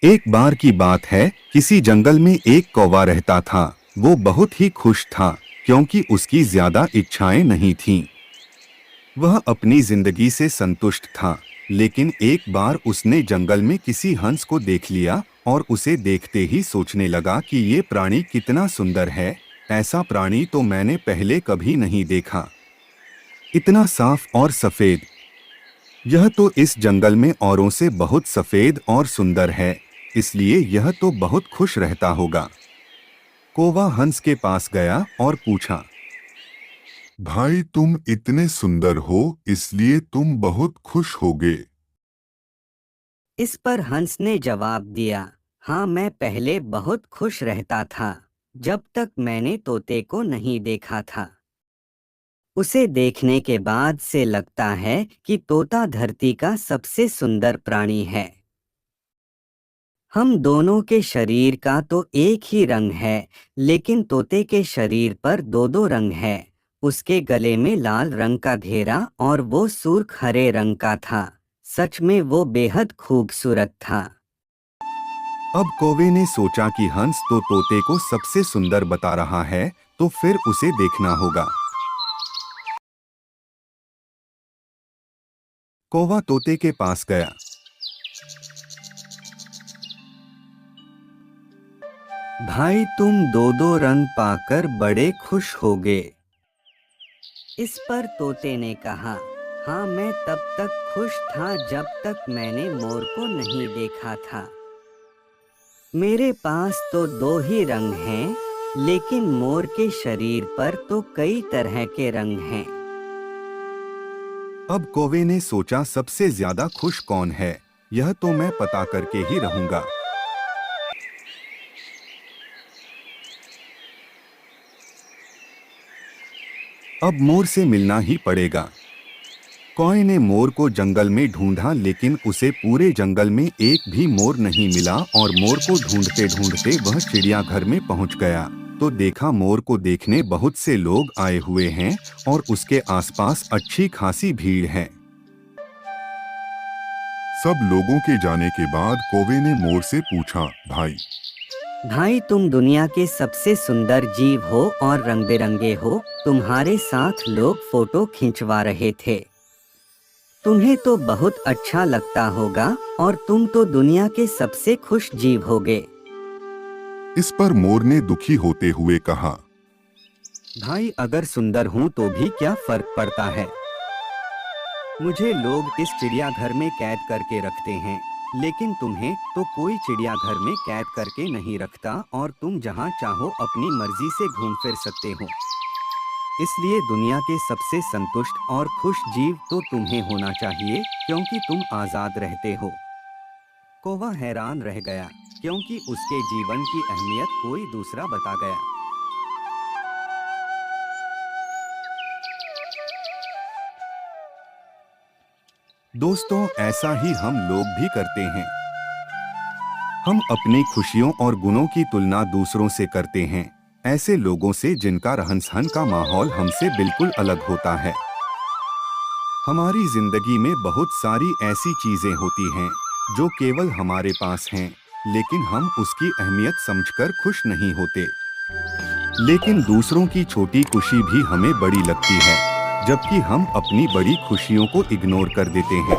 एक बार की बात है, किसी जंगल में एक कौवा रहता था। वो बहुत ही खुश था क्योंकि उसकी ज्यादा इच्छाएं नहीं थीं। वह अपनी जिंदगी से संतुष्ट था। लेकिन एक बार उसने जंगल में किसी हंस को देख लिया और उसे देखते ही सोचने लगा कि ये प्राणी कितना सुंदर है। ऐसा प्राणी तो मैंने पहले कभी नहीं देखा। इतना साफ और सफेद। यह तो इस जंगल में औरों से बहुत सफेद और सुंदर है, इसलिए यह तो बहुत खुश रहता होगा। कौवा हंस के पास गया और पूछा, भाई तुम इतने सुंदर हो इसलिए तुम बहुत खुश होगे। इस पर हंस ने जवाब दिया, हाँ मैं पहले बहुत खुश रहता था, जब तक मैंने तोते को नहीं देखा था। उसे देखने के बाद से लगता है कि तोता धरती का सबसे सुंदर प्राणी है। हम दोनों के शरीर का तो एक ही रंग है, लेकिन तोते के शरीर पर दो दो रंग है। उसके गले में लाल रंग का घेरा और वो सुर्ख हरे रंग का था। सच में वो बेहद खूबसूरत था। अब कौवे ने सोचा कि हंस तो तोते को सबसे सुंदर बता रहा है, तो फिर उसे देखना होगा। कौवा तोते के पास गया। भाई तुम दो दो रंग पाकर बड़े खुश होगे। इस पर तोते ने कहा, हाँ मैं तब तक खुश था जब तक मैंने मोर को नहीं देखा था। मेरे पास तो दो ही रंग हैं, लेकिन मोर के शरीर पर तो कई तरह के रंग हैं। अब कौवे ने सोचा सबसे ज्यादा खुश कौन है, यह तो मैं पता करके ही रहूंगा। अब मोर से मिलना ही पड़ेगा। कौवे ने मोर को जंगल में ढूंढा, लेकिन उसे पूरे जंगल में एक भी मोर नहीं मिला और मोर को ढूंढते ढूंढते वह चिड़ियाघर में पहुंच गया। तो देखा मोर को देखने बहुत से लोग आए हुए हैं और उसके आसपास अच्छी खासी भीड़ है। सब लोगों के जाने के बाद कौवे ने मोर से पूछा, भाई तुम दुनिया के सबसे सुंदर जीव हो और रंग बिरंगे हो। तुम्हारे साथ लोग फोटो खिंचवा रहे थे। तुम्हें तो बहुत अच्छा लगता होगा और तुम तो दुनिया के सबसे खुश जीव होगे। इस पर मोर ने दुखी होते हुए कहा, भाई अगर सुंदर हूँ तो भी क्या फर्क पड़ता है। मुझे लोग इस चिड़ियाघर में कैद करके रखते हैं, लेकिन तुम्हें तो कोई चिड़ियाघर में कैद करके नहीं रखता और तुम जहाँ चाहो अपनी मर्जी से घूम फिर सकते हो। इसलिए दुनिया के सबसे संतुष्ट और खुश जीव तो तुम्हें होना चाहिए, क्योंकि तुम आजाद रहते हो। कौवा हैरान रह गया, क्योंकि उसके जीवन की अहमियत कोई दूसरा बता गया। दोस्तों, ऐसा ही हम लोग भी करते हैं। हम अपनी खुशियों और गुणों की तुलना दूसरों से करते हैं, ऐसे लोगों से जिनका रहन सहन का माहौल हमसे बिल्कुल अलग होता है। हमारी जिंदगी में बहुत सारी ऐसी चीजें होती हैं जो केवल हमारे पास हैं, लेकिन हम उसकी अहमियत समझकर खुश नहीं होते। लेकिन दूसरों की छोटी खुशी भी हमें बड़ी लगती है, जबकि हम अपनी बड़ी खुशियों को इग्नोर कर देते हैं।